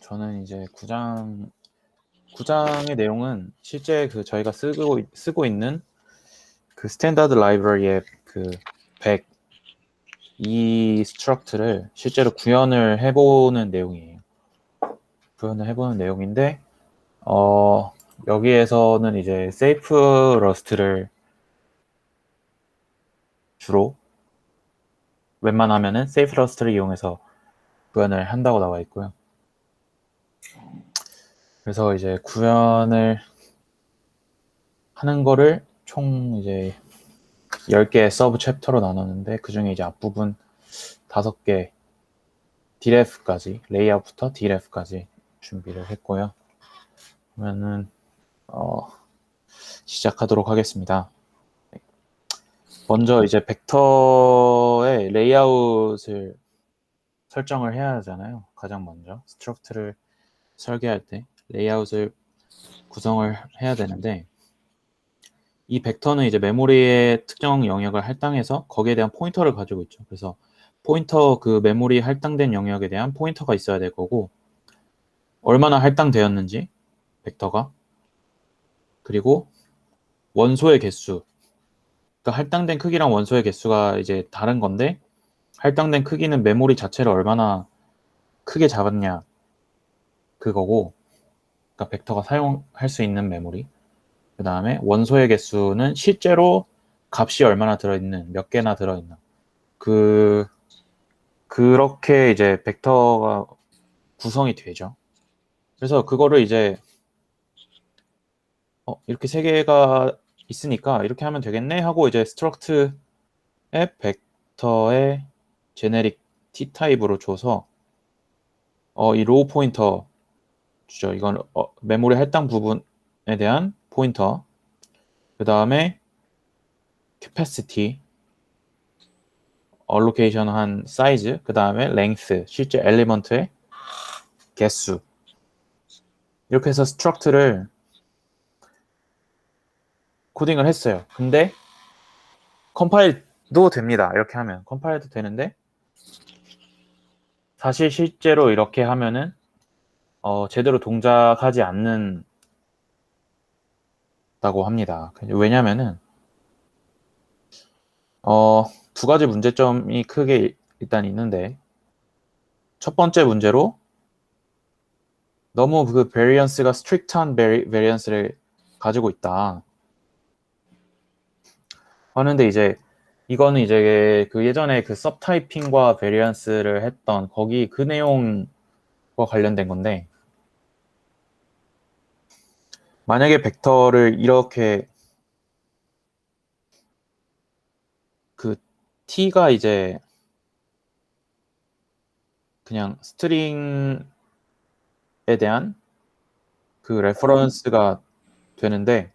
저는 이제 구장의 내용은 실제 그 저희가 쓰고 있는 그 스탠다드 라이브러리의 그 100 이 스트럭트를 실제로 구현을 해보는 내용이에요. 구현을 해보는 내용인데 여기에서는 이제 세이프 러스트를 주로 웬만하면은 세이프 러스트를 이용해서 구현을 한다고 나와 있고요. 그래서 이제 구현을 하는 거를 총 이제 10개의 서브 챕터로 나눴는데 그 중에 이제 앞부분 5개 DREF까지 레이아웃부터 DREF까지 준비를 했고요. 그러면은 시작하도록 하겠습니다. 먼저 이제 벡터의 레이아웃을 설정을 해야 하잖아요. 가장 먼저 스트럭트를 설계할 때 레이아웃을 구성을 해야 되는데 이 벡터는 이제 메모리의 특정 영역을 할당해서 거기에 대한 포인터를 가지고 있죠. 그래서 포인터 그 메모리 할당된 영역에 대한 포인터가 있어야 될 거고 얼마나 할당되었는지 벡터가 그리고 원소의 개수 그러니까 할당된 크기랑 원소의 개수가 이제 다른 건데 할당된 크기는 메모리 자체를 얼마나 크게 잡았냐 그거고 그러니까 벡터가 사용할 수 있는 메모리 그 다음에 원소의 개수는 실제로 값이 얼마나 들어있는 몇 개나 들어있나 그렇게 이제 벡터가 구성이 되죠. 그래서 그거를 이제 이렇게 3개가 있으니까 이렇게 하면 되겠네 하고 이제 스트럭트의 벡터의 제네릭 T 타입으로 줘서 이 로우 포인터 주죠. 이건 메모리 할당 부분에 대한 포인터 그 다음에 capacity allocation 한 사이즈 그 다음에 length 실제 엘리먼트의 개수 이렇게 해서 스트럭트를 코딩을 했어요. 근데 컴파일도 됩니다. 이렇게 하면 컴파일도 되는데 사실 실제로 이렇게 하면은 제대로 동작하지 않는다고 합니다. 왜냐면은 2가지 문제점이 크게 일단 있는데 첫 번째 문제로 너무 그 베리언스가 스트릭트한 베리언스를 가지고 있다 하는데 이제 이거는 이제 그 예전에 그 서브타이핑과 베리언스를 했던 거기 그 내용과 관련된 건데 만약에 벡터를 이렇게 그 t가 이제 그냥 스트링에 대한 그 레퍼런스가 되는데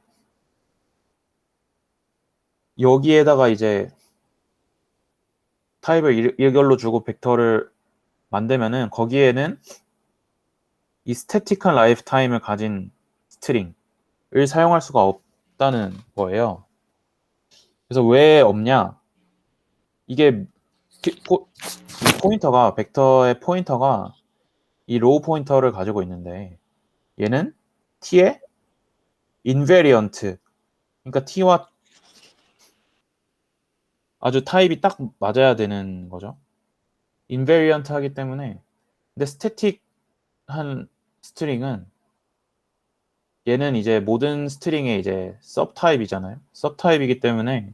여기에다가 이제 타입을 이걸로 주고 벡터를 만들면은 거기에는 이 스태틱한 라이프 타임을 가진 스트링을 사용할 수가 없다는 거예요. 그래서 왜 없냐? 이게 포인터가 벡터의 포인터가 이 로우 포인터를 가지고 있는데 얘는 t의 인베리언트 그러니까 t와 아주 타입이 딱 맞아야 되는 거죠. 인베리언트 하기 때문에 근데 스태틱한 스트링은 얘는 이제 모든 스트링의 이제 서브 타입이잖아요. 서브 타입이기 때문에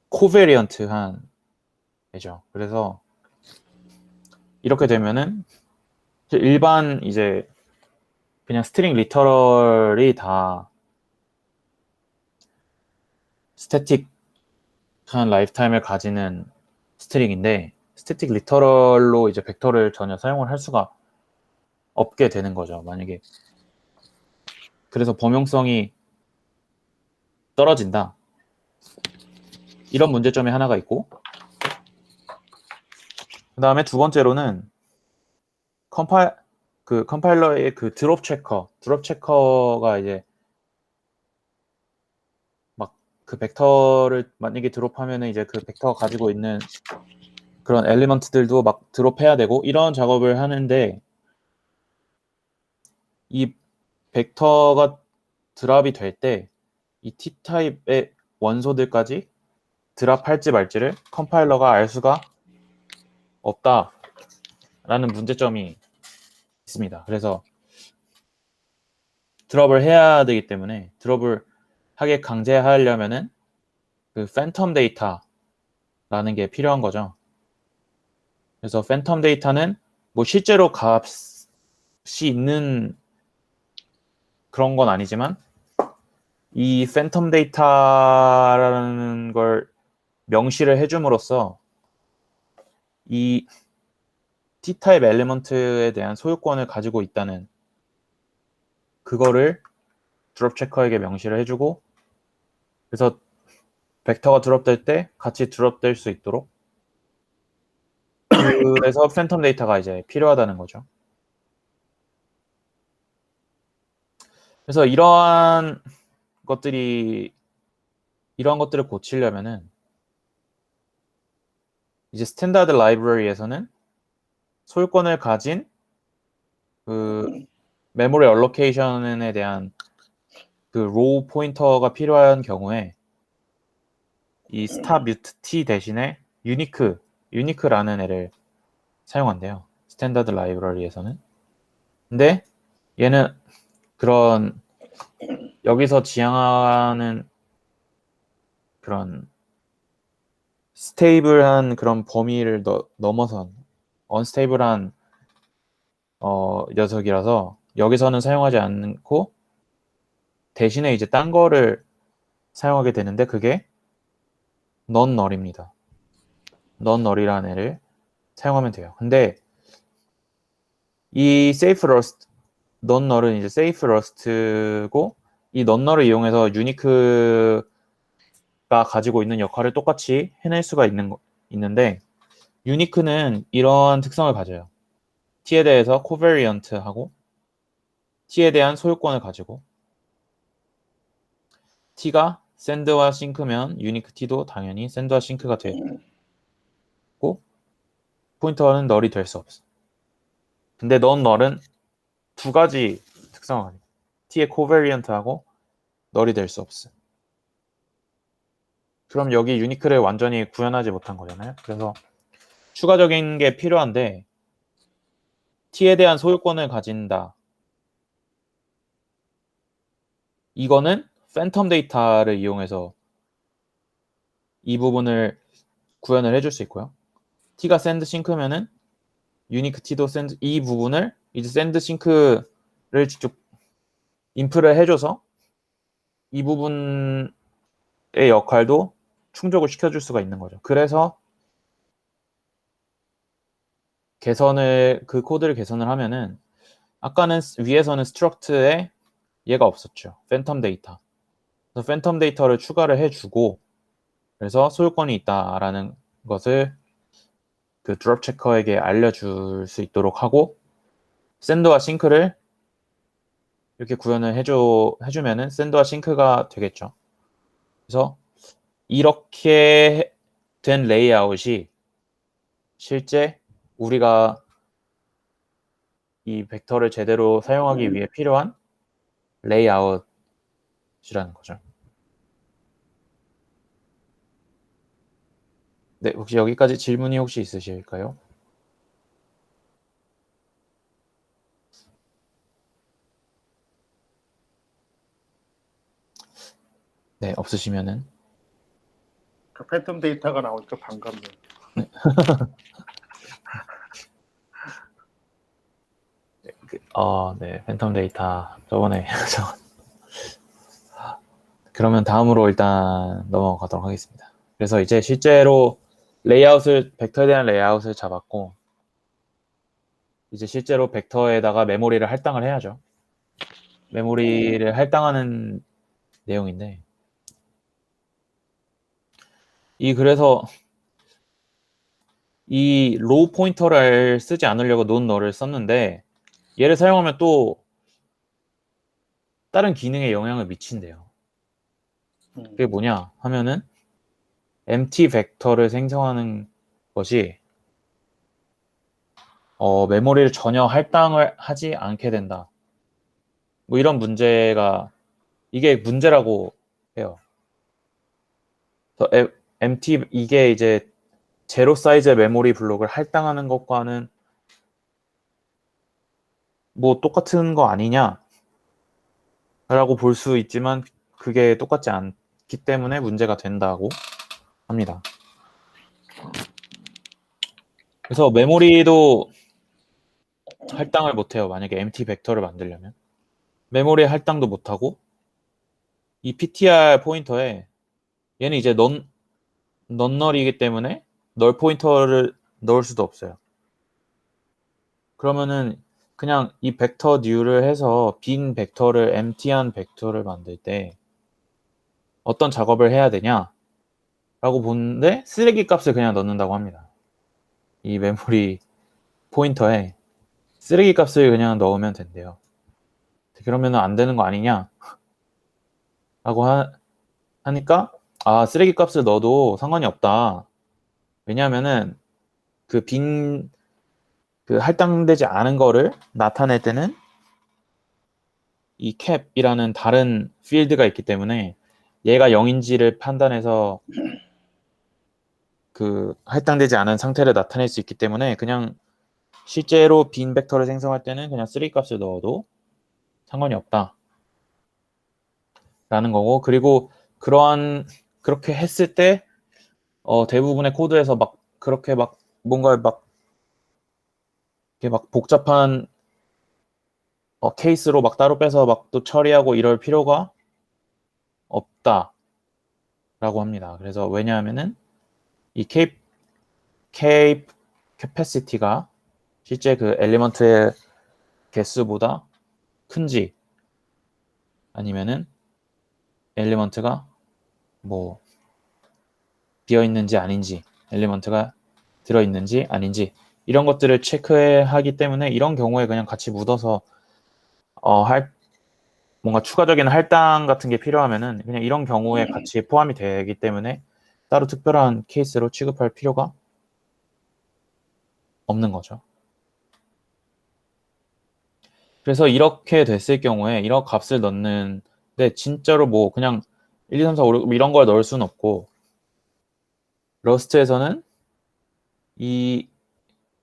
코베리언트한 애죠. 그래서 이렇게 되면은 일반 이제 그냥 스트링 리터럴이 다 스태틱한 라이프 타임을 가지는 스트링인데 스태틱 리터럴로 이제 벡터를 전혀 사용을 할 수가 없게 되는 거죠. 만약에 그래서 범용성이 떨어진다. 이런 문제점이 하나가 있고 그 다음에 두 번째로는 컴파일러의 그 드롭 체커가 이제 막 그 벡터를 만약에 드롭하면은 이제 그 벡터가 가지고 있는 그런 엘리먼트들도 막 드롭해야 되고 이런 작업을 하는데 이 벡터가 드랍이 될 때 이 T타입의 원소들까지 드랍할지 말지를 컴파일러가 알 수가 없다라는 문제점이 있습니다. 그래서 드롭을 해야 되기 때문에 드롭을 하게 강제하려면은 그 팬텀 데이터라는 게 필요한 거죠. 그래서 팬텀 데이터는 뭐 실제로 값이 있는 그런 건 아니지만 이 팬텀 데이터라는 걸 명시를 해줌으로써 이 T타입 엘리먼트에 대한 소유권을 가지고 있다는 그거를 드롭 체커에게 명시를 해주고 그래서 벡터가 드롭될 때 같이 드롭될 수 있도록 그래서 팬텀 데이터가 이제 필요하다는 거죠. 그래서 이러한 것들을 고치려면은 이제 스탠다드 라이브러리에서는 소유권을 가진 그 메모리 얼로케이션에 대한 그 로우 포인터가 필요한 경우에 이 스타 뮤트 t 대신에 유니크라는 애를 사용한대요. 스탠다드 라이브러리에서는. 근데 얘는 그런 여기서 지향하는 그런 스테이블한 그런 범위를 넘어선 언스테이블한 녀석이라서 여기서는 사용하지 않고 대신에 이제 딴 거를 사용하게 되는데 그게 non-null입니다. non-null이라는 애를 사용하면 돼요. 근데 이 safe rust, non-null은 이제 safe rust고 이 non-null을 이용해서 유니크가 가지고 있는 역할을 똑같이 해낼 수가 있는데 유니크는 이런 특성을 가져요. t에 대해서 covariant하고 t에 대한 소유권을 가지고 t가 send와 sync면 unique t도 당연히 send와 sync가 되고 포인터는 null이 될 수 없어. 근데 non-null은 두 가지 특성을 가지고 t의 covariant하고 null이 될 수 없어. 그럼 여기 유니크를 완전히 구현하지 못한 거잖아요. 그래서 추가적인 게 필요한데 t에 대한 소유권을 가진다. 이거는 팬텀 데이터를 이용해서 이 부분을 구현을 해줄 수 있고요. t가 send sync면은 유니크 t도 send 이 부분을 이제 send sync를 직접 인프를 해줘서 이 부분의 역할도 충족을 시켜줄 수가 있는 거죠. 그래서 그 코드를 개선을 하면은 아까는 위에서는 스트럭트에 얘가 없었죠. 팬텀 데이터. 그래서 팬텀 데이터를 추가를 해주고 그래서 소유권이 있다라는 것을 그 드롭 체커에게 알려줄 수 있도록 하고 샌드와 싱크를 이렇게 구현을 해주면은 샌드와 싱크가 되겠죠. 그래서 이렇게 된 레이아웃이 실제 우리가 이 벡터를 제대로 사용하기 위해 필요한 레이아웃이라는 거죠. 네, 혹시 여기까지 질문이 혹시 있으실까요? 네, 없으시면은 그 팬텀 데이터가 나오니까 반갑네요. 네, 팬텀 데이터 저번에 그러면 다음으로 일단 넘어가도록 하겠습니다. 그래서 이제 실제로 벡터에 대한 레이아웃을 잡았고 이제 실제로 벡터에다가 메모리를 할당을 해야죠. 메모리를 할당하는 내용인데 그래서 이 로우 포인터를 쓰지 않으려고 non-null을 썼는데 얘를 사용하면 또 다른 기능에 영향을 미친대요. 그게 뭐냐 하면은 empty 벡터를 생성하는 것이 메모리를 전혀 할당을 하지 않게 된다. 뭐 이런 문제가 이게 문제라고 해요. 그래서 MT 이게 이제 제로 사이즈의 메모리 블록을 할당하는 것과는 뭐 똑같은 거 아니냐라고 볼 수 있지만 그게 똑같지 않기 때문에 문제가 된다고 합니다. 그래서 메모리도 할당을 못해요. 만약에 MT 벡터를 만들려면 메모리 할당도 못하고 이 PTR 포인터에 얘는 이제 넌널이기 때문에 널 포인터를 넣을 수도 없어요. 그러면은 그냥 이 벡터 뉴를 해서 빈 벡터를 empty한 벡터를 만들 때 어떤 작업을 해야 되냐라고 보는데 쓰레기 값을 그냥 넣는다고 합니다. 이 메모리 포인터에 쓰레기 값을 그냥 넣으면 된대요. 그러면 안 되는 거 아니냐? 라고 하니까 쓰레기 값을 넣어도 상관이 없다. 왜냐하면은 그 할당되지 않은 거를 나타낼 때는 이 캡이라는 다른 필드가 있기 때문에 얘가 0인지를 판단해서 그 할당되지 않은 상태를 나타낼 수 있기 때문에 그냥 실제로 빈 벡터를 생성할 때는 그냥 쓰레기 값을 넣어도 상관이 없다 라는 거고, 그리고 그렇게 했을 때 대부분의 코드에서 막 그렇게 막 뭔가 막 이렇게 막 복잡한 케이스로 막 따로 빼서 막 또 처리하고 이럴 필요가 없다라고 합니다. 그래서 왜냐하면은 이 캐패시티가 실제 그 엘리먼트의 개수보다 큰지 아니면은 엘리먼트가 뭐 비어 있는지 아닌지, 엘리먼트가 들어 있는지 아닌지 이런 것들을 체크하기 때문에 이런 경우에 그냥 같이 묻어서 뭔가 추가적인 할당 같은 게 필요하면은 그냥 이런 경우에 같이 포함이 되기 때문에 따로 특별한 케이스로 취급할 필요가 없는 거죠. 그래서 이렇게 됐을 경우에 이런 값을 넣는데 진짜로 뭐 그냥 1, 2, 3, 4, 5, 6 이런 걸 넣을 수는 없고 러스트에서는 이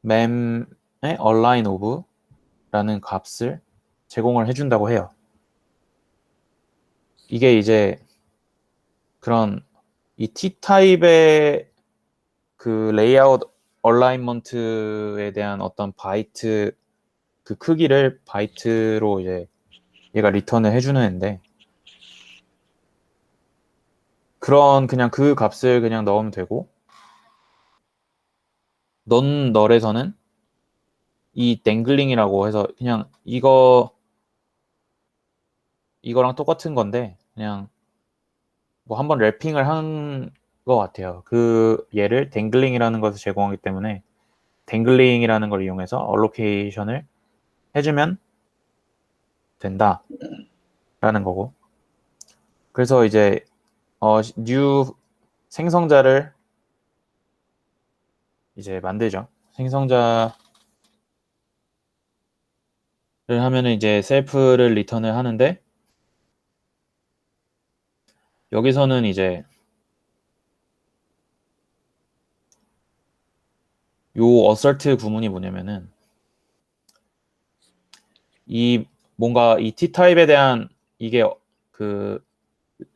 mem의 align of라는 값을 제공을 해준다고 해요. 이게 이제 그런 이 T타입의 그 레이아웃 얼라인먼트에 대한 어떤 바이트 그 크기를 바이트로 이제 얘가 리턴을 해주는 앤데 그냥 그 값을 그냥 넣으면 되고 넌널에서는 이 댕글링이라고 해서 그냥 이거랑 똑같은 건데 그냥 뭐 한번 랩핑을 한 것 같아요. 그 얘를 댕글링이라는 것을 제공하기 때문에 댕글링이라는 걸 이용해서 얼로케이션을 해주면 된다라는 거고. 그래서 이제 new 생성자를 이제 만들죠. 생성자를 하면은 이제 셀프를 리턴을 하는데 여기서는 이제 요 assert 구문이 뭐냐면은 뭔가 이 T타입에 대한 이게 그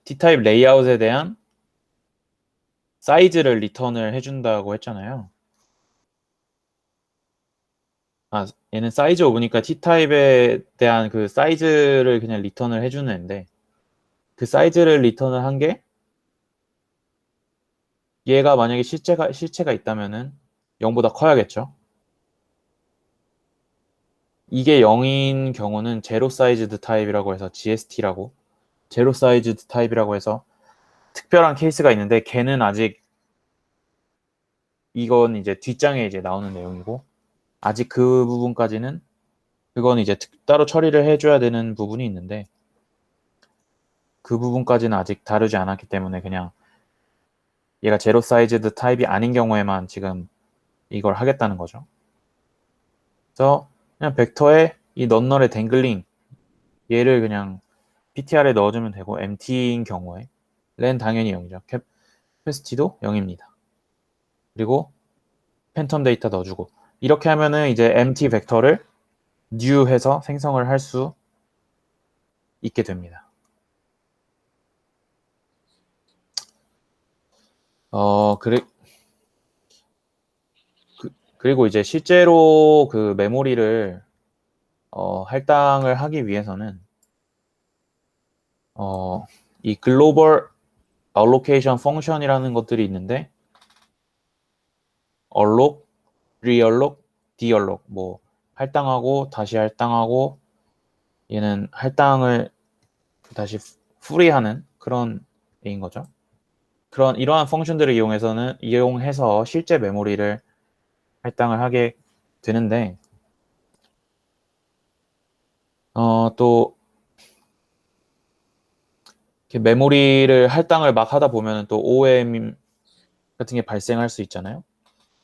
T타입 레이아웃에 대한 사이즈를 리턴을 해준다고 했잖아요. 얘는 사이즈 오브니까 T타입에 대한 그 사이즈를 그냥 리턴을 해주는 앤데 그 사이즈를 리턴을 한 게 얘가 만약에 실체가 있다면은 0보다 커야겠죠. 이게 0인 경우는 제로 사이즈드 타입이라고 해서 GST라고 제로 사이즈드 타입이라고 해서 특별한 케이스가 있는데 걔는 아직 이건 이제 뒷장에 이제 나오는 내용이고 아직 그 부분까지는 그건 이제 따로 처리를 해줘야 되는 부분이 있는데 그 부분까지는 아직 다루지 않았기 때문에 그냥 얘가 제로 사이즈드 타입이 아닌 경우에만 지금 이걸 하겠다는 거죠. 그래서 그냥 벡터에 이 넌널의 댕글링 얘를 그냥 PTR에 넣어주면 되고 empty인 경우에 len 당연히 0이죠. 캐패시티도 0입니다. 그리고 팬텀 데이터 넣어주고 이렇게 하면은 이제 empty 벡터를 new 해서 생성을 할 수 있게 됩니다. 그리고 이제 실제로 그 메모리를 할당을 하기 위해서는 이 글로벌 allocation function이라는 것들이 있는데 alloc, realloc, dealloc 뭐 할당하고 다시 할당하고 얘는 할당을 다시 풀이하는 그런 애인 거죠. 이러한 펑션들을 이용해서 실제 메모리를 할당을 하게 되는데 또 이렇게 메모리를 할당을 막 하다 보면 또 OOM 같은 게 발생할 수 있잖아요.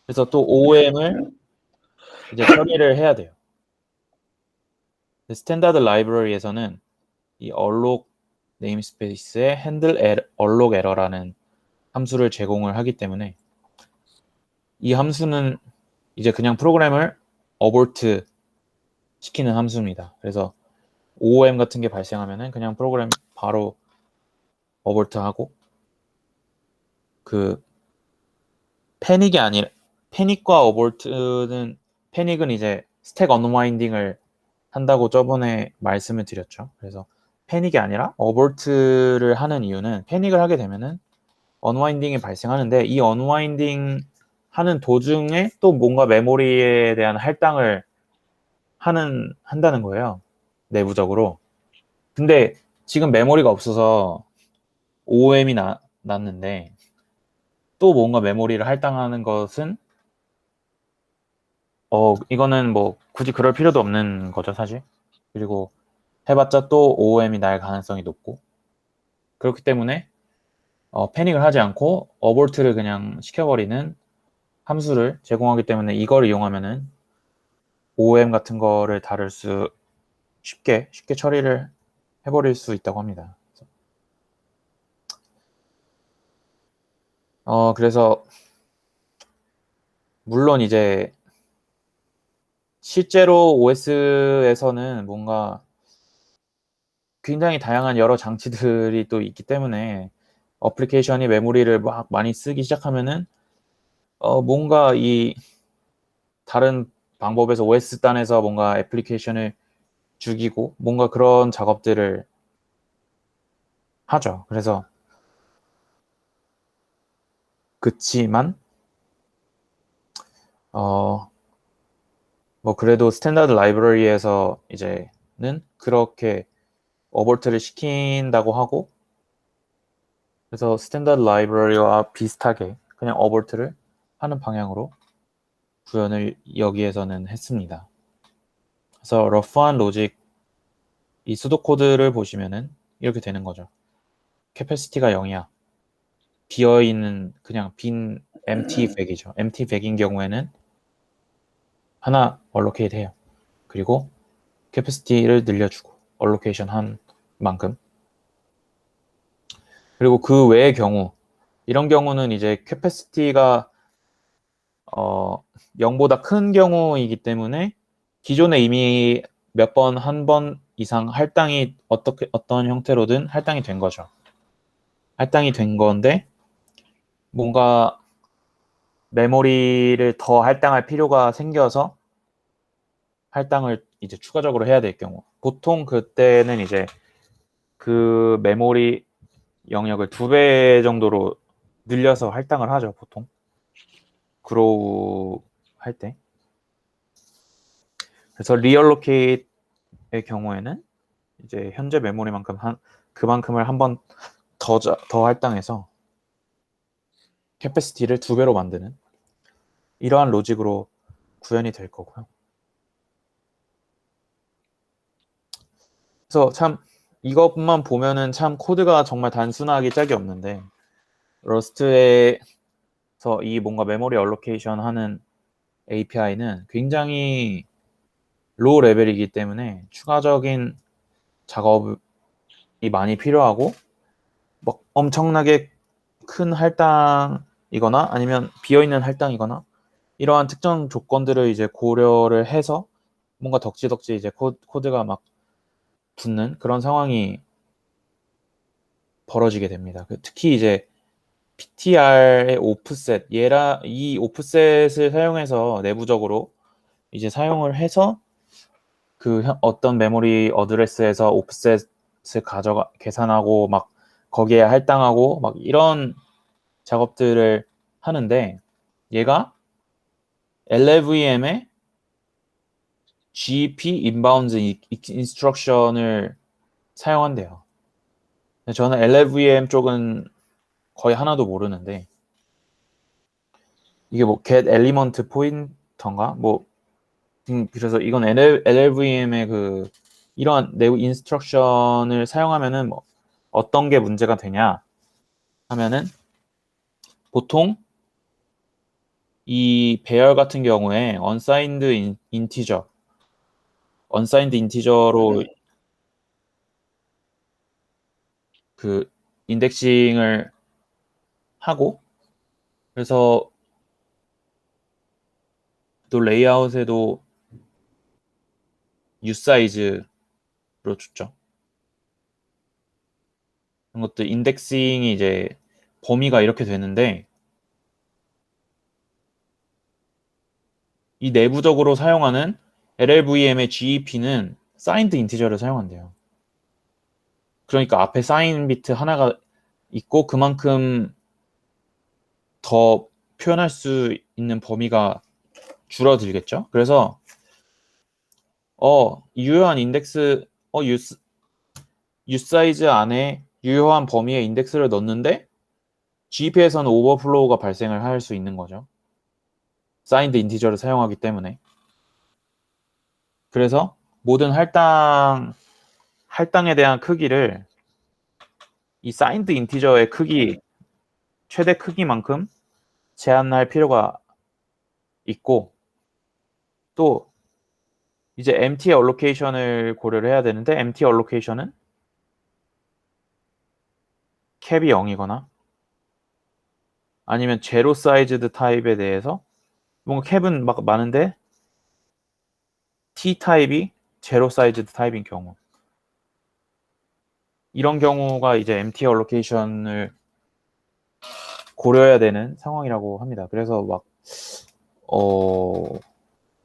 그래서 또 OOM을 이제 처리를 해야 돼요. 스탠다드 라이브러리에서는 이 alloc 네임스페이스에 handle alloc error라는 함수를 제공을 하기 때문에 이 함수는 이제 그냥 프로그램을 abort 시키는 함수입니다. 그래서 OOM 같은 게 발생하면은 그냥 프로그램 바로 abort 하고 그 패닉이 아니라 패닉과 abort는 패닉은 이제 스택 언와인딩을 한다고 저번에 말씀을 드렸죠. 그래서 패닉이 아니라 abort를 하는 이유는 패닉을 하게 되면은 언와인딩이 발생하는데 이 언와인딩 하는 도중에 또 뭔가 메모리에 대한 할당을 한다는 거예요. 내부적으로. 근데 지금 메모리가 없어서 OOM이 났는데 또 뭔가 메모리를 할당하는 것은 이거는 뭐 굳이 그럴 필요도 없는 거죠, 사실. 그리고 해봤자 또 OOM이 날 가능성이 높고 그렇기 때문에 패닉을 하지 않고 어볼트를 그냥 시켜버리는 함수를 제공하기 때문에 이걸 이용하면은 OOM 같은 거를 다룰 수 쉽게 처리를 해버릴 수 있다고 합니다. 그래서 물론 이제 실제로 OS에서는 뭔가 굉장히 다양한 여러 장치들이 또 있기 때문에 어플리케이션이 메모리를 막 많이 쓰기 시작하면은 뭔가 이 다른 방법에서 OS 단에서 뭔가 애플리케이션을 죽이고 뭔가 그런 작업들을 하죠. 그래서 그치만 뭐 그래도 스탠다드 라이브러리에서 이제는 그렇게 어볼트를 시킨다고 하고 그래서 스탠다드 라이브러리와 비슷하게 그냥 어볼트를 하는 방향으로 구현을 여기에서는 했습니다. 그래서 러프한 로직 이 수도 코드를 보시면은 이렇게 되는 거죠. 캐패시티가 0이야. 비어있는 그냥 빈 empty 100이죠. empty 100인 경우에는 하나 allocate 해요. 그리고 캐패시티를 늘려주고 allocation 한 만큼. 그리고 그 외의 경우 이런 경우는 이제 캐패시티가 0보다 큰 경우이기 때문에 기존에 이미 한 번 이상 할당이 어떤 형태로든 할당이 된 거죠. 할당이 된 건데 뭔가 메모리를 더 할당할 필요가 생겨서 할당을 이제 추가적으로 해야 될 경우 보통 그때는 이제 그 메모리 영역을 2배 정도로 늘려서 할당을 하죠. 보통 그로우 할 때. 그래서 리얼로케이트의 경우에는 이제 현재 메모리만큼 그만큼을 한 번 더 할당해서 캐패시티를 2배로 만드는 이러한 로직으로 구현이 될 거고요. 그래서 참 이것만 보면은 참 코드가 정말 단순하기 짝이 없는데 러스트에서 이 뭔가 메모리 얼로케이션 하는 API는 굉장히 로우 레벨이기 때문에 추가적인 작업이 많이 필요하고 막 엄청나게 큰 할당이거나 아니면 비어있는 할당이거나 이러한 특정 조건들을 이제 고려를 해서 뭔가 덕지덕지 이제 코드가 막 붙는 그런 상황이 벌어지게 됩니다. 특히 이제 PTR의 오프셋, 이 오프셋을 사용해서 내부적으로 이제 사용을 해서 그 어떤 메모리 어드레스에서 오프셋을 계산하고 막 거기에 할당하고 막 이런 작업들을 하는데 얘가 LLVM의 GEP 인바운드 인스트럭션을 사용한대요. 저는 LLVM 쪽은 거의 하나도 모르는데 이게 뭐 get element pointer인가 뭐 그래서 이건 LLVM의 그 이런 내부 인스트럭션을 사용하면은 뭐 어떤 게 문제가 되냐 하면은 보통 이 배열 같은 경우에 unsigned 인티저로 그 인덱싱을 하고 그래서 또 레이아웃에도 uSize로 줬죠. 그런 것도 인덱싱이 이제 범위가 이렇게 되는데 이 내부적으로 사용하는 LLVM의 GEP는 사인드 인티저를 사용한대요. 그러니까 앞에 사인 비트 하나가 있고 그만큼 더 표현할 수 있는 범위가 줄어들겠죠. 그래서 유효한 인덱스 uSize 안에 유효한 범위의 인덱스를 넣는데 GEP에서는 오버플로우가 발생을 할 수 있는 거죠. 사인드 인티저를 사용하기 때문에. 그래서 모든 할당에 대한 크기를 이 사인드 인티저의 크기, 최대 크기만큼 제한할 필요가 있고 또 이제 empty allocation을 고려를 해야 되는데 empty allocation은 캡이 0이거나 아니면 제로 사이즈드 타입에 대해서 뭔가 캡은 막 많은데 T 타입이 제로 사이즈드 타입인 경우 이런 경우가 이제 empty allocation을 고려해야 되는 상황이라고 합니다. 그래서 막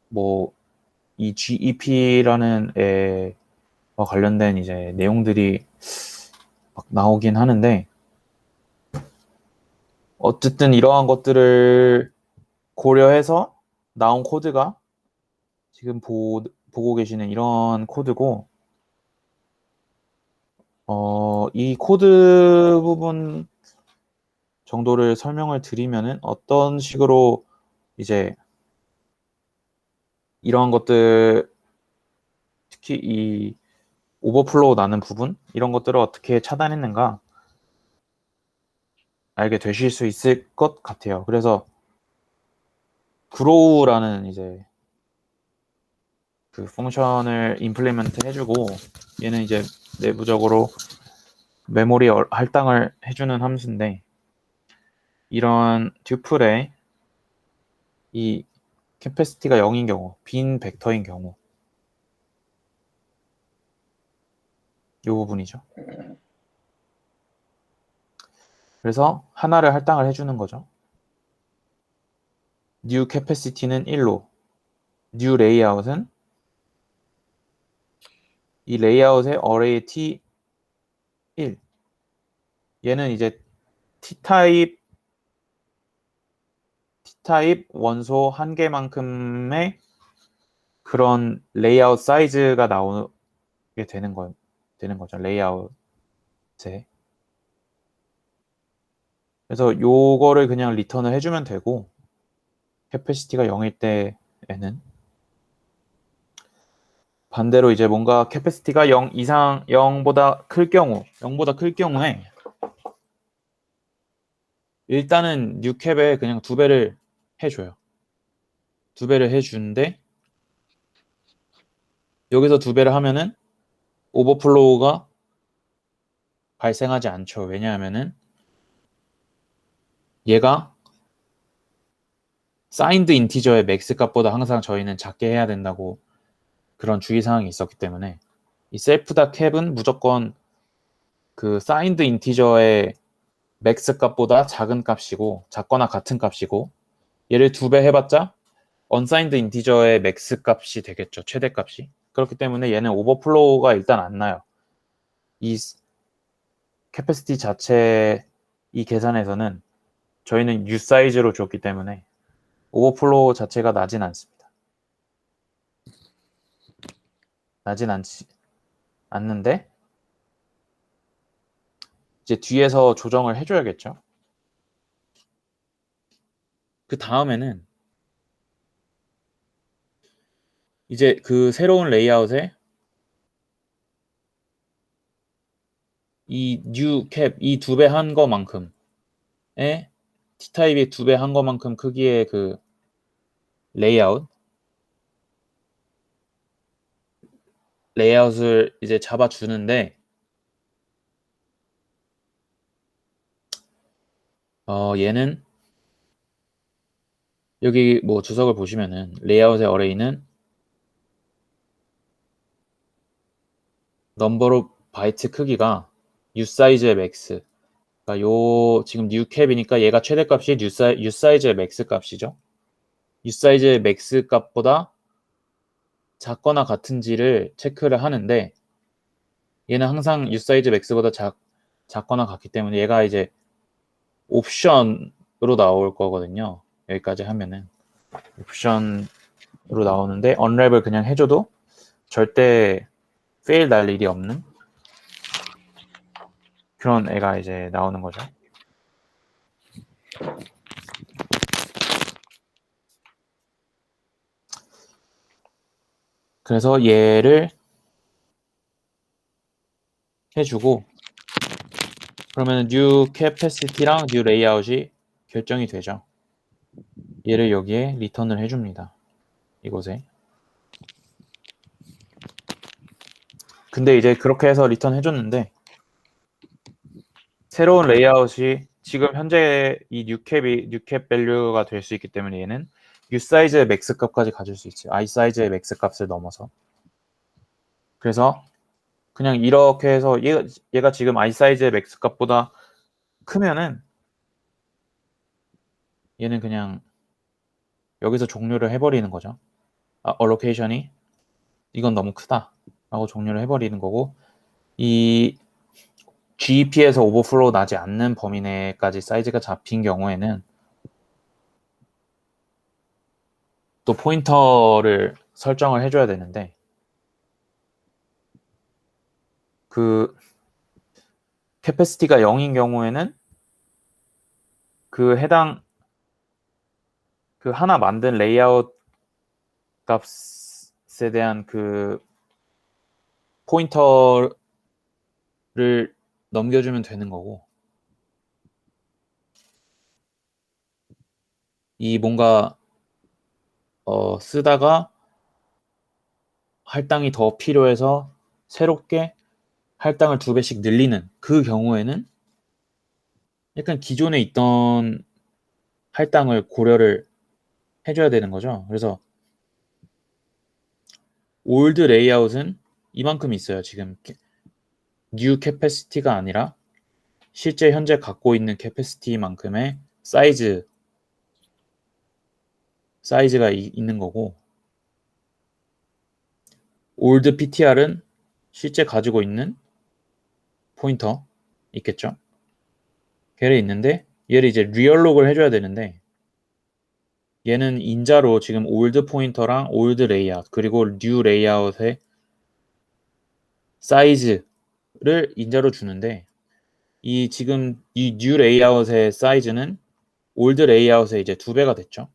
뭐 이 GEP라는 애와 관련된 이제 내용들이 막 나오긴 하는데 어쨌든 이러한 것들을 고려해서 나온 코드가 지금 보고 계시는 이런 코드고 이 코드 부분 정도를 설명을 드리면은 어떤 식으로 이제 이러한 것들 특히 이 오버플로우 나는 부분 이런 것들을 어떻게 차단했는가 알게 되실 수 있을 것 같아요. 그래서 grow라는 이제 그 펑션을 임플리먼트 해주고 얘는 이제 내부적으로 메모리 할당을 해주는 함수인데 이런 듀플의 이 캐패시티가 0인 경우 빈 벡터인 경우 이 부분이죠. 그래서 하나를 할당을 해주는 거죠. new capacity는 1로 new layout은 이 레이아웃의 array t 1 얘는 이제 T타입 원소 한 개만큼의 그런 레이아웃 사이즈가 나오게 되는 거죠. 레이아웃에. 그래서 요거를 그냥 리턴을 해주면 되고 캐패시티가 0일 때에는 반대로 이제 뭔가 캐패시티가 0 이상 0보다 클 경우에 일단은 뉴캡에 그냥 2배를 해줘요. 2배를 해주는데 여기서 2배를 하면은 오버플로우가 발생하지 않죠. 왜냐하면은 얘가 사인드 인티저의 맥스 값보다 항상 저희는 작게 해야 된다고 그런 주의사항이 있었기 때문에 이 셀프다 캡은 무조건 그 사인드 인티저의 맥스 값보다 작은 값이고 작거나 같은 값이고 얘를 2배 해봤자 언사인드 인티저의 맥스 값이 되겠죠. 최대 값이. 그렇기 때문에 얘는 오버플로우가 일단 안 나요. 이 캐패시티 자체 이 계산에서는 저희는 U 사이즈로 줬기 때문에 오버플로우 자체가 나진 않습니다. 나진 않는데 이제 뒤에서 조정을 해줘야겠죠. 그 다음에는 이제 그 새로운 레이아웃에 이 new cap 이 2배 한 거만큼의 T타입이 2배 한 거만큼 크기의 그 레이아웃을 이제 잡아주는데 얘는 여기 뭐 주석을 보시면은 레이아웃의 어레이는 넘버 오브 바이트 크기가 U 사이즈의 맥스. 그러니까 요 지금 new cap이니까 얘가 최대값이 U 사이즈의 맥스 값이죠. U 사이즈의 맥스 값보다 작거나 같은지를 체크를 하는데 얘는 항상 U 사이즈 맥스보다 작거나 같기 때문에 얘가 이제 옵션으로 나올 거거든요. 여기까지 하면은 옵션으로 나오는데 언랩을 그냥 해줘도 절대 페일 날 일이 없는 그런 애가 이제 나오는 거죠. 그래서 얘를 해주고 그러면 new capacity랑 new layout이 결정이 되죠. 얘를 여기에 리턴을 해줍니다. 이곳에. 근데 이제 그렇게 해서 리턴 해줬는데 새로운 레이아웃이 지금 현재 이 뉴캡이 뉴캡 밸류가 될 수 있기 때문에 얘는 U 사이즈의 맥스 값까지 가질 수 있죠. I 사이즈의 맥스 값을 넘어서. 그래서 그냥 이렇게 해서 얘가 지금 I 사이즈의 맥스 값보다 크면은 얘는 그냥 여기서 종료를 해버리는 거죠. allocation이 이건 너무 크다 라고 종료를 해버리는 거고 이 GEP에서 오버플로우 나지 않는 범위 내까지 사이즈가 잡힌 경우에는 또 포인터를 설정을 해줘야 되는데 그 캐패시티가 0인 경우에는 그 해당 그 하나 만든 레이아웃 값에 대한 그 포인터를 넘겨주면 되는 거고 이 뭔가 쓰다가 할당이 더 필요해서 새롭게 할당을 2배씩 늘리는 그 경우에는 약간 기존에 있던 할당을 고려를 해줘야 되는 거죠. 그래서 올드 레이아웃은 이만큼 있어요. 지금 뉴 캐패시티가 아니라 실제 현재 갖고 있는 캐패시티만큼의 사이즈가 있는 거고 올드 PTR은 실제 가지고 있는 포인터 있겠죠. 걔를 있는데 얘를 이제 리얼록을 해줘야 되는데 얘는 인자로 지금 올드 포인터랑 올드 레이아웃 그리고 뉴 레이아웃의 사이즈를 인자로 주는데 이 지금 이 뉴 레이아웃의 사이즈는 올드 레이아웃의 이제 2배가 됐죠.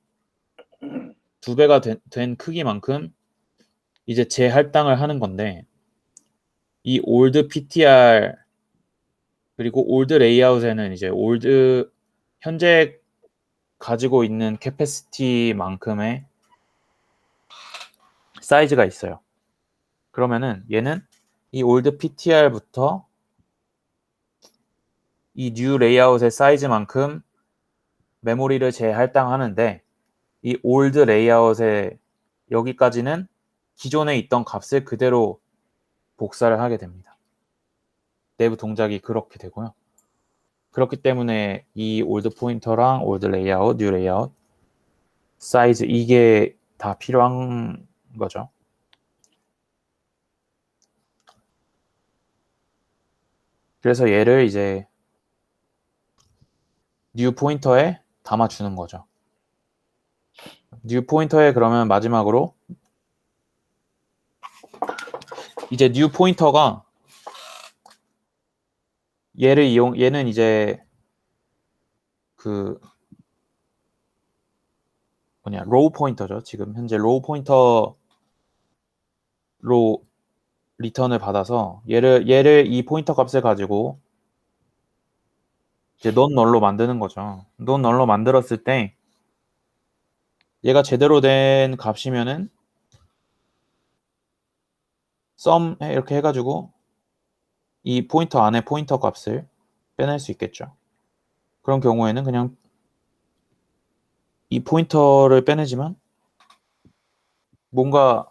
2배가 된 크기만큼 이제 재할당을 하는 건데 이 올드 PTR 그리고 올드 레이아웃에는 이제 올드 현재 가지고 있는 캐패시티만큼의 사이즈가 있어요. 그러면은 얘는 이 old ptr부터 이 new 레이아웃의 사이즈만큼 메모리를 재할당하는데 이 old 레이아웃의 여기까지는 기존에 있던 값을 그대로 복사를 하게 됩니다. 내부 동작이 그렇게 되고요. 그렇기 때문에 이 old 포인터랑 old 레이아웃, new 레이아웃, 사이즈 이게 다 필요한 거죠. 그래서 얘를 이제 new 포인터에 담아주는 거죠. new 포인터에 그러면 마지막으로 이제 new 포인터가 얘는 이제 그 뭐냐 로우 포인터죠. 지금 현재 로우 포인터로 리턴을 받아서 얘를 이 포인터 값을 가지고 이제 non null로 만드는 거죠. non null로 만들었을 때 얘가 제대로 된 값이면은 sum 이렇게 해가지고 이 포인터 안에 포인터 값을 빼낼 수 있겠죠. 그런 경우에는 그냥 이 포인터를 빼내지만 뭔가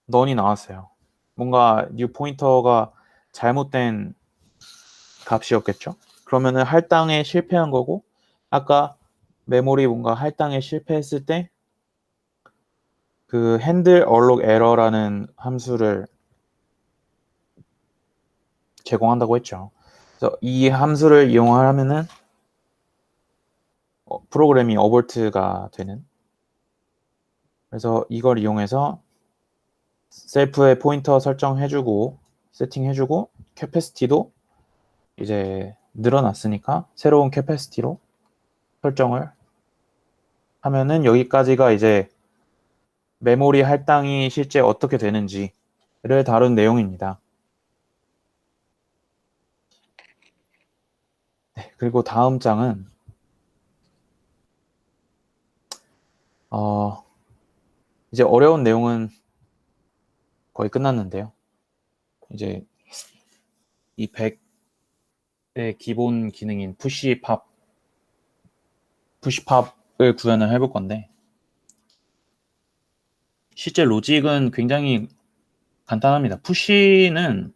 non이 나왔어요. 뭔가 new 포인터가 잘못된 값이었겠죠. 그러면은 할당에 실패한 거고 아까 메모리 뭔가 할당에 실패했을 때 그 handle alloc error라는 함수를 제공한다고 했죠. 그래서 이 함수를 이용하면은 프로그램이 어볼트가 되는. 그래서 이걸 이용해서 셀프의 포인터 설정해주고 세팅해주고 캐패시티도 이제 늘어났으니까 새로운 캐패시티로 설정을 하면은 여기까지가 이제 메모리 할당이 실제 어떻게 되는지를 다룬 내용입니다. 네, 그리고 다음 장은 이제 어려운 내용은 거의 끝났는데요. 이제 이 100의 기본 기능인 푸시팝을 구현을 해볼 건데 실제 로직은 굉장히 간단합니다. 푸시는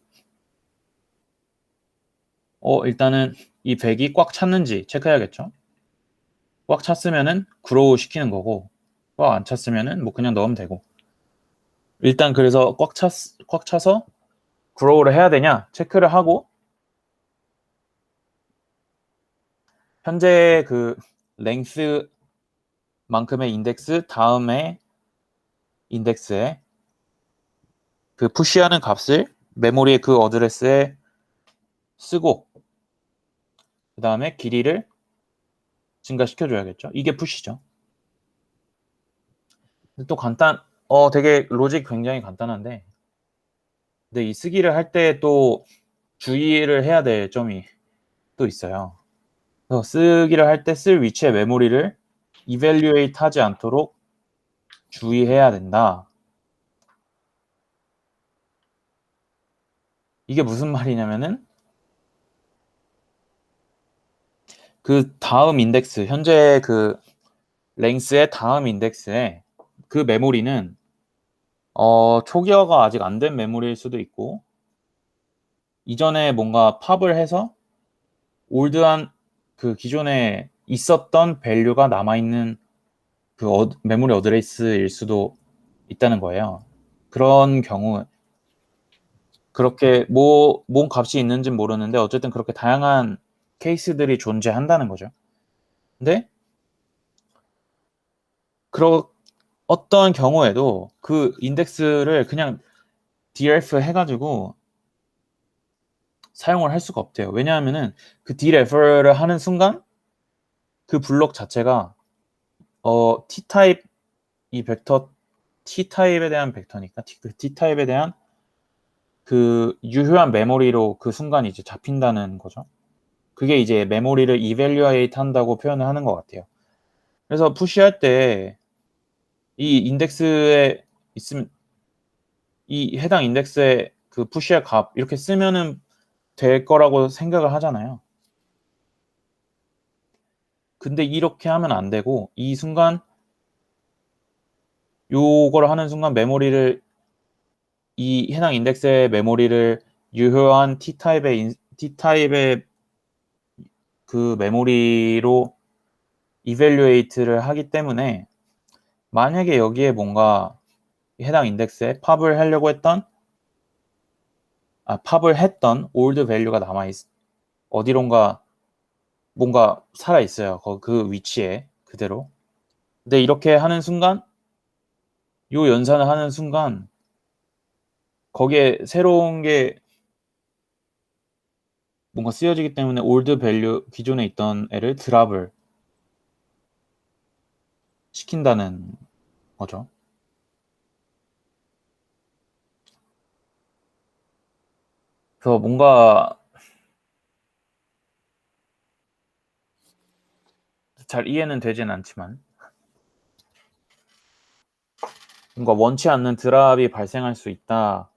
일단은 이 100이 꽉 찼는지 체크해야겠죠. 꽉 찼으면은 그로우 시키는 거고 꽉 안 찼으면은 뭐 그냥 넣으면 되고 일단 그래서 꽉 차서 그로우를 해야 되냐 체크를 하고 현재 그 랭스만큼의 인덱스 다음에 인덱스에 그 푸시하는 값을 메모리의 그 어드레스에 쓰고 그 다음에 길이를 증가시켜줘야겠죠. 이게 푸시죠. 또 되게 로직 굉장히 간단한데 근데 이 쓰기를 할 때 또 주의를 해야 될 점이 또 있어요. 그래서 쓰기를 할 때 쓸 위치의 메모리를 evaluate 하지 않도록 주의해야 된다. 이게 무슨 말이냐면은 그 다음 인덱스, 현재 그 랭스의 다음 인덱스에 그 메모리는 초기화가 아직 안 된 메모리일 수도 있고 이전에 뭔가 팝을 해서 올드한 그 기존에 있었던 밸류가 남아있는 그 메모리 어드레스일 수도 있다는 거예요. 그런 경우 그렇게 뭔 값이 있는지는 모르는데 어쨌든 그렇게 다양한 케이스들이 존재한다는 거죠. 근데 어떤 경우에도 그 인덱스를 그냥 drf 해가지고 사용을 할 수가 없대요. 왜냐하면은 그 drf를 하는 순간 그 블록 자체가 t타입 이 벡터 t타입에 대한 벡터니까 그 t타입에 대한 그 유효한 메모리로 그 순간 이제 잡힌다는 거죠. 그게 이제 메모리를 evaluate 한다고 표현을 하는 것 같아요. 그래서 푸시할 때 이 인덱스에 있으면 이 해당 인덱스에 그 푸시의 값 이렇게 쓰면은 될 거라고 생각을 하잖아요. 근데 이렇게 하면 안 되고 이 순간 요걸 하는 순간 메모리를 이 해당 인덱스의 메모리를 유효한 T타입의 그 메모리로 이밸류에이트를 하기 때문에 만약에 여기에 뭔가 해당 인덱스에 팝을 했던 올드 밸류가 남아있 어디론가 뭔가 살아있어요. 그 위치에 그대로. 근데 이렇게 하는 순간 요 연산을 하는 순간 거기에 새로운 게 뭔가 쓰여지기 때문에 올드 밸류 기존에 있던 애를 드랍을 시킨다는 거죠. 그래서 뭔가 잘 이해는 되진 않지만 뭔가 원치 않는 드랍이 발생할 수 있다라는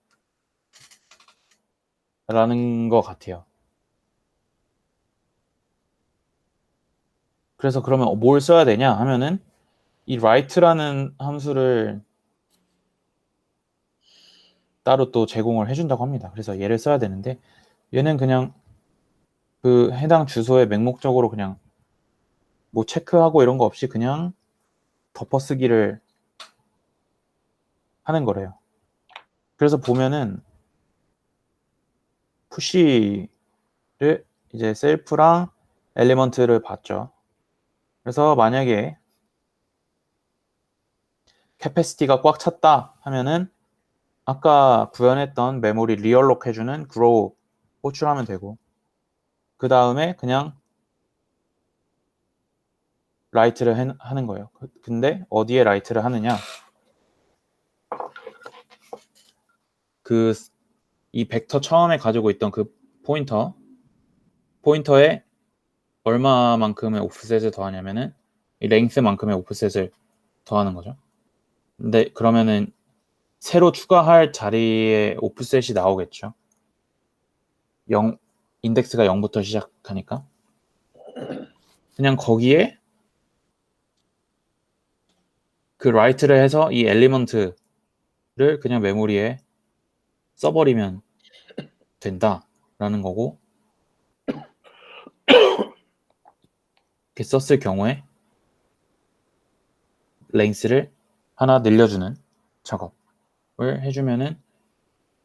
것 같아요. 그래서 그러면 뭘 써야 되냐 하면은 이 write라는 함수를 따로 또 제공을 해준다고 합니다. 그래서 얘를 써야 되는데 얘는 그냥 그 해당 주소에 맹목적으로 그냥 뭐 체크하고 이런 거 없이 그냥 덮어쓰기를 하는 거래요. 그래서 보면은 푸시를 이제 셀프랑 엘리먼트를 봤죠. 그래서 만약에 캐패시티가 꽉 찼다 하면은 아까 구현했던 메모리 리얼록 해주는 grow 호출하면 되고 그 다음에 그냥 라이트를 하는 거예요. 근데 어디에 라이트를 하느냐? 이 벡터 처음에 가지고 있던 그 포인터에 얼마만큼의 오프셋을 더하냐면은 이 랭스만큼의 오프셋을 더하는 거죠. 근데 그러면은 새로 추가할 자리에 오프셋이 나오겠죠. 인덱스가 0부터 시작하니까 그냥 거기에 그 write를 해서 이 엘리먼트를 그냥 메모리에 써버리면 된다라는 거고 이렇게 썼을 경우에 랭스를 하나 늘려주는 작업을 해주면은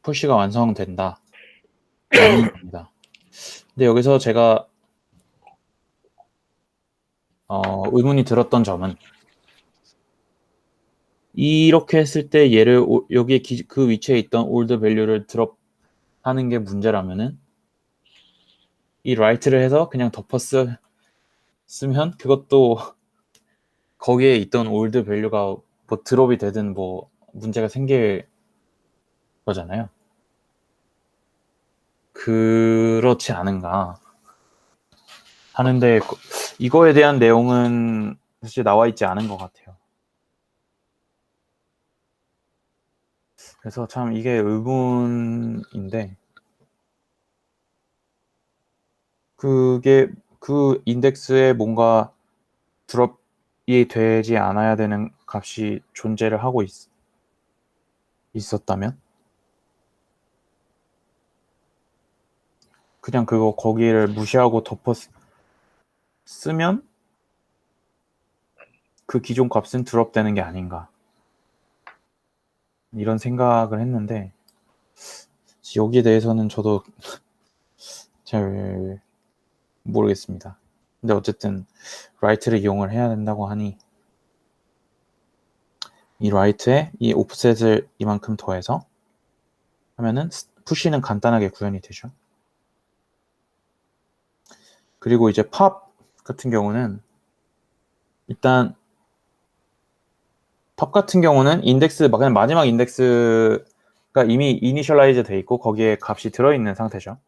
푸시가 완성된다 라는 겁니다. 근데 여기서 제가 의문이 들었던 점은 이렇게 했을 때 얘를 여기에 그 위치에 있던 올드 밸류를 드롭하는 게 문제라면은 이 write를 해서 그냥 쓰면 그것도 거기에 있던 올드 밸류가 뭐 드롭이 되든 뭐 문제가 생길 거잖아요. 그렇지 않은가 하는데 이거에 대한 내용은 사실 나와 있지 않은 것 같아요. 그래서 참 이게 의문인데 그게 그 인덱스에 뭔가 드롭이 되지 않아야 되는 값이 존재를 하고 있었다면 그냥 그거 거기를 무시하고 쓰면 그 기존 값은 드롭되는 게 아닌가 이런 생각을 했는데 여기에 대해서는 저도 잘 모르겠습니다. 근데 어쨌든 write를 이용을 해야 된다고 하니 이 write에 이 오프셋을 이만큼 더해서 하면은 푸시는 간단하게 구현이 되죠. 그리고 이제 팝 같은 경우는 일단 팝 같은 경우는 그냥 마지막 인덱스가 이미 이니셜라이즈 돼 있고 거기에 값이 들어있는 상태죠.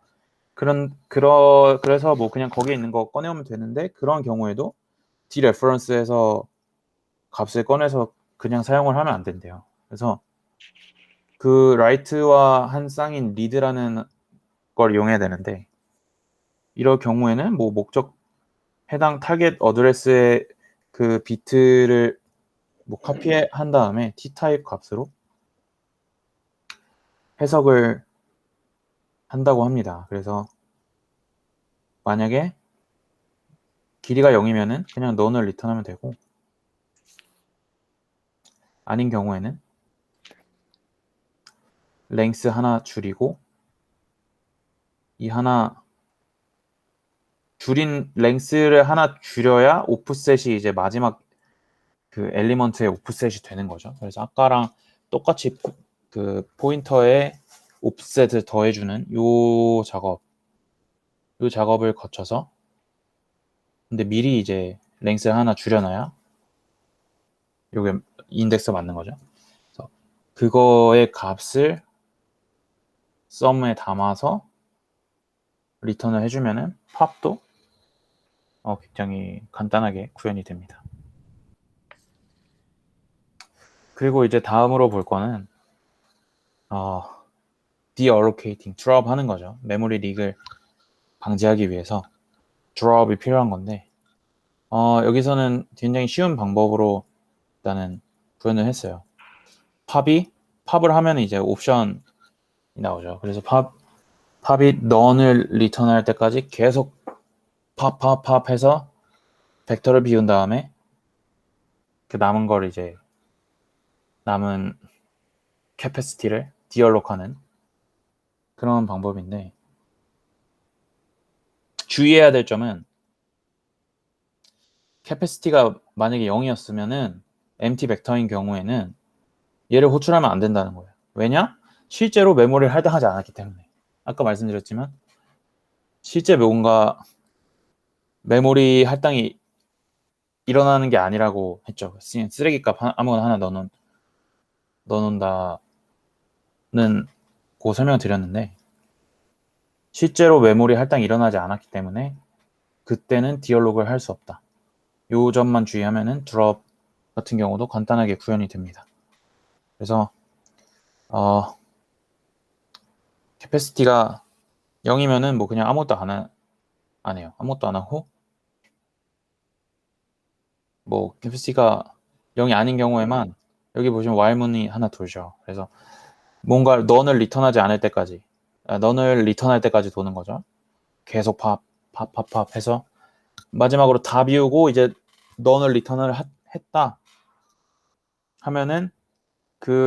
그래서 뭐 그냥 거기에 있는 거 꺼내오면 되는데 그런 경우에도 디레퍼런스에서 값을 꺼내서 그냥 사용을 하면 안 된대요. 그래서 그 라이트와 한 쌍인 리드라는 걸 이용해야 되는데 이럴 경우에는 뭐 목적 해당 타겟 어드레스의 그 비트를 뭐 카피한 다음에 t타입 값으로 해석을 한다고 합니다. 그래서 만약에 길이가 0이면은 그냥 none을 리턴하면 되고 아닌 경우에는 length 하나 줄이고 이 하나 줄인 length를 하나 줄여야 오프셋이 이제 마지막 그 엘리먼트의 오프셋이 되는 거죠. 그래서 아까랑 똑같이 그 포인터에 옵셋을 더해주는 요 작업을 거쳐서 근데 미리 이제 랭스를 하나 줄여놔야 요게 인덱스 맞는 거죠. 그래서 그거의 값을 썸에 담아서 리턴을 해주면은 팝도 굉장히 간단하게 구현이 됩니다. 그리고 이제 다음으로 볼 거는 deallocating, drop 하는 거죠. 메모리 릭을 방지하기 위해서 drop이 필요한 건데 여기서는 굉장히 쉬운 방법으로 일단은 구현을 했어요. 팝을 하면 이제 옵션이 나오죠. 그래서 팝이 none을 리턴할 때까지 계속 팝 해서 벡터를 비운 다음에 그 남은 걸 이제 남은 캐패시티를 디얼록하는 그런 방법인데 주의해야 될 점은 캐패시티가 만약에 0이었으면은 empty 벡터인 경우에는 얘를 호출하면 안 된다는 거예요. 왜냐? 실제로 메모리를 할당하지 않았기 때문에. 아까 말씀드렸지만 실제 뭔가 메모리 할당이 일어나는 게 아니라고 했죠. 쓰레기값 아무거나 하나 넣어놓는다는 고 설명을 드렸는데 실제로 메모리 할당이 일어나지 않았기 때문에 그때는 디얼로그를 할 수 없다. 요 점만 주의하면은 드롭 같은 경우도 간단하게 구현이 됩니다. 그래서 캐패시티가 0이면은 뭐 그냥 아무것도 안 해요. 아무것도 안 하고 뭐 캐패시티가 0이 아닌 경우에만 여기 보시면 while문이 하나 돌죠. 그래서 뭔가 none을 리턴하지 않을 때까지 none을 리턴할 때까지 도는 거죠. 계속 팝 해서 마지막으로 다 비우고 이제 none을 리턴을 했다 하면은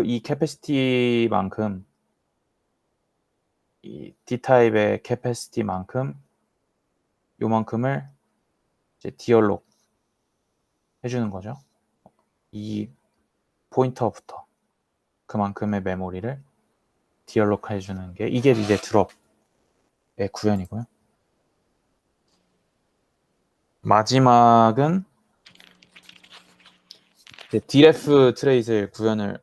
이 캐패시티만큼 이 D타입의 캐패시티만큼 요만큼을 이제 디얼록 해주는 거죠. 이 포인터부터 그만큼의 메모리를 디얼록 해주는 게 이게 이제 드롭의 구현이고요. 마지막은 이제 dref 트레이스를 구현을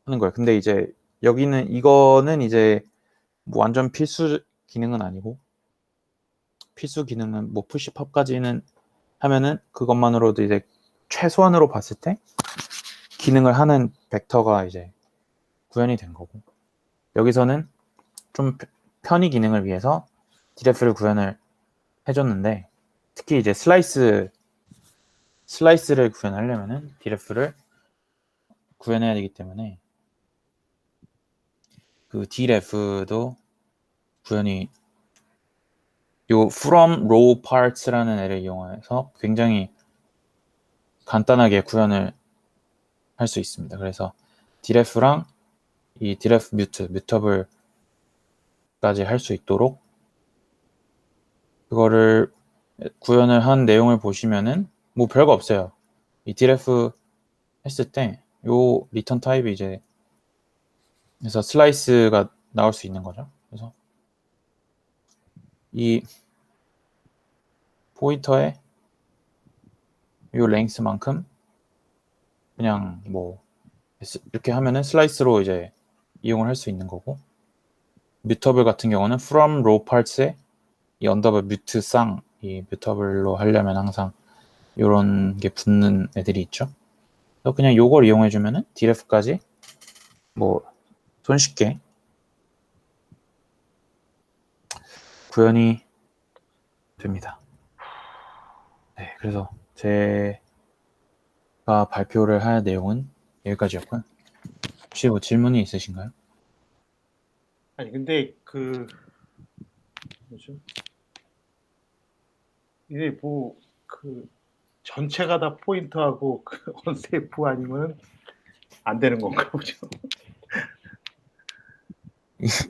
하는 거예요. 근데 이제 이거는 이제 뭐 완전 필수 기능은 아니고 필수 기능은 뭐 푸시팝까지는 하면은 그것만으로도 이제 최소한으로 봤을 때 기능을 하는 벡터가 이제 구현이 된 거고 여기서는 좀 편의 기능을 위해서 dref를 구현을 해줬는데 특히 이제 슬라이스를 구현하려면은 dref를 구현해야 되기 때문에 그 dref도 구현이 요 from row parts라는 애를 이용해서 굉장히 간단하게 구현을 할 수 있습니다. 그래서 dref랑 이 dref 뮤터블까지 할 수 있도록 그거를 구현을 한 내용을 보시면은 뭐 별거 없어요. 이 dref 했을 때 요 리턴 타입이 이제 그래서 슬라이스가 나올 수 있는 거죠. 그래서 이 포인터에 요 랭스만큼 그냥 뭐 이렇게 하면은 슬라이스로 이제 이용을 할 수 있는 거고 뮤터블 같은 경우는 from row parts에 이 언더바 뮤트 쌍 이 뮤터블로 하려면 항상 이런 게 붙는 애들이 있죠. 그래서 그냥 요걸 이용해 주면은 dref까지 뭐 손쉽게 구현이 됩니다. 네, 그래서 제가 발표를 할 내용은 여기까지였고요. 혹시 뭐 질문이 있으신가요? 아니 근데 그 뭐죠? 이게 뭐 그 전체가 다 포인트하고 그 언세이프 아니면 안 되는 건가 보죠.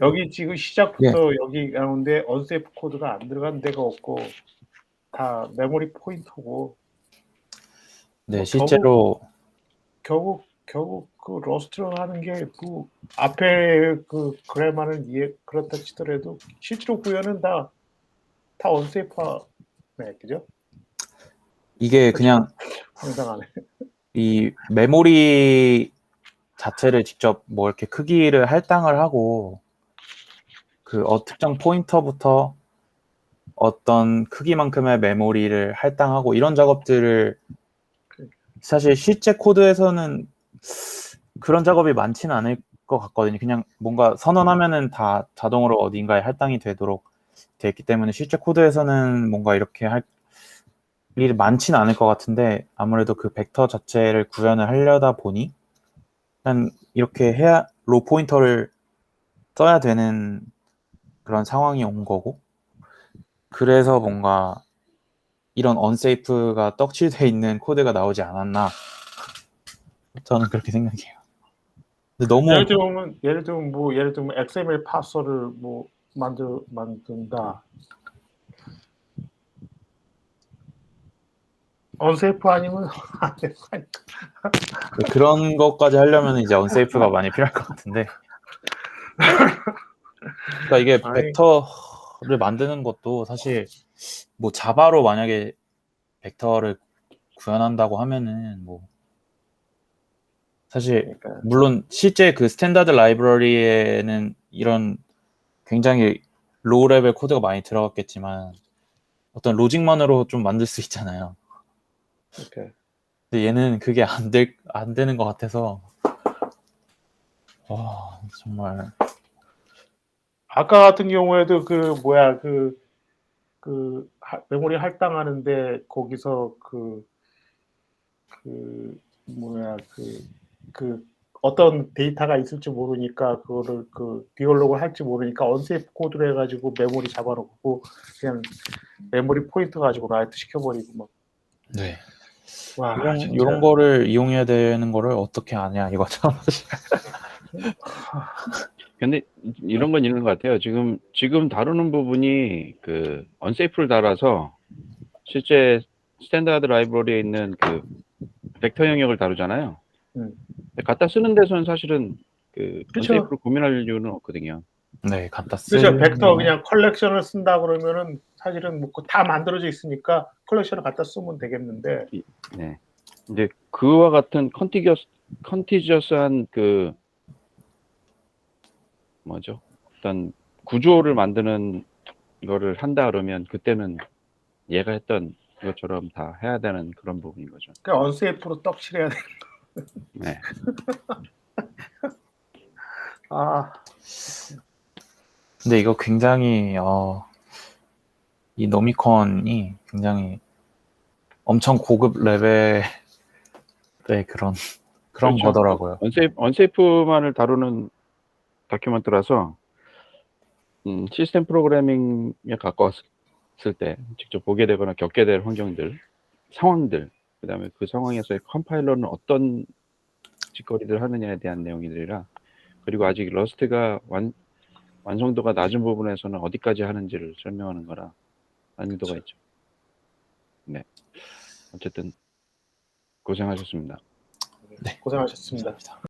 여기 지금 예. 시작부터 여기 나오는데 언세이프 코드가 안 들어간 데가 없고 다 메모리 포인터고 네, 뭐 실제로 결국 그 러스트를 하는 게 그 앞에 그 그래마는 이해 그렇다 치더라도 실제로 구현은 다 언세이프네, 그죠? 이게 그냥 황당하네. 이 메모리 자체를 직접 뭐 이렇게 크기를 할당을 하고 그 특정 포인터부터 어떤 크기만큼의 메모리를 할당하고 이런 작업들을 사실 실제 코드에서는 그런 작업이 많지는 않을 것 같거든요. 그냥 뭔가 선언하면은 다 자동으로 어딘가에 할당이 되도록 돼 있기 때문에 실제 코드에서는 뭔가 이렇게 할 일이 많지는 않을 것 같은데 아무래도 그 벡터 자체를 구현을 하려다 보니 일단 이렇게 해야 로 포인터를 써야 되는 그런 상황이 온 거고 그래서 뭔가 이런 언세이프가 떡칠돼 있는 코드가 나오지 않았나 저는 그렇게 생각해요. 근데 너무 예를 들면 XML 파서를 뭐 만든다. 언세이프 아니면 안 되는 거 아니야? 그런 것까지 하려면 이제 언세이프가 많이 필요할 것 같은데 그러니까 이게 아니, 벡터를 만드는 것도 사실 뭐 자바로 만약에 벡터를 구현한다고 하면은 뭐 사실 그러니까 물론 실제 그 스탠다드 라이브러리에는 이런 굉장히 로우 레벨 코드가 많이 들어갔겠지만 어떤 로직만으로 좀 만들 수 있잖아요. 이렇게 근데 얘는 그게 안 되는 것 같아서 와 정말 아까 같은 경우에도 그 뭐야 메모리 할당하는데 거기서 뭐야 그 어떤 데이터가 있을지 모르니까 그거를 그 디얼로그를 할지 모르니까 언세이프 코드로 해가지고 메모리 잡아놓고 그냥 메모리 포인트 가지고 라이트 시켜버리고 막. 네. 와 진짜. 이런 거를 이용해야 되는 거를 어떻게 아냐 이거죠. 근데 이런 건 있는 것 같아요. 지금 다루는 부분이 그 언세이프를 달아서 실제 스탠다드 라이브러리에 있는 그 벡터 영역을 다루잖아요. 근데 갖다 쓰는 데서는 사실은 그 그쵸. 언세이프를 고민할 이유는 없거든요. 네, 갖다 그죠. 쓰는 벡터 그냥 컬렉션을 쓴다 그러면은 사실은 뭐 다 만들어져 있으니까 컬렉션을 갖다 쓰면 되겠는데. 네. 이제 그와 같은 컨티지어스한 그 뭐죠? 어떤 구조를 만드는 거를 한다 그러면 그때는 얘가 했던 것처럼 다 해야 되는 그런 부분인 거죠. 그러니까 언세이프로 떡칠해야 돼. 네. 아, 근데 이거 굉장히 이 노미컨이 굉장히 엄청 고급 레벨의 그런 그렇죠. 거더라고요. 언세이프만을 다루는 다큐멘터라서 시스템 프로그래밍에 가까웠을 때 직접 보게 되거나 겪게 될 환경들, 상황들, 그다음에 그 상황에서의 컴파일러는 어떤 짓거리를 하느냐에 대한 내용이라 그리고 아직 러스트가 완성도가 낮은 부분에서는 어디까지 하는지를 설명하는 거라 난이도가 있죠. 네. 어쨌든 고생하셨습니다. 고생하셨습니다. 감사합니다.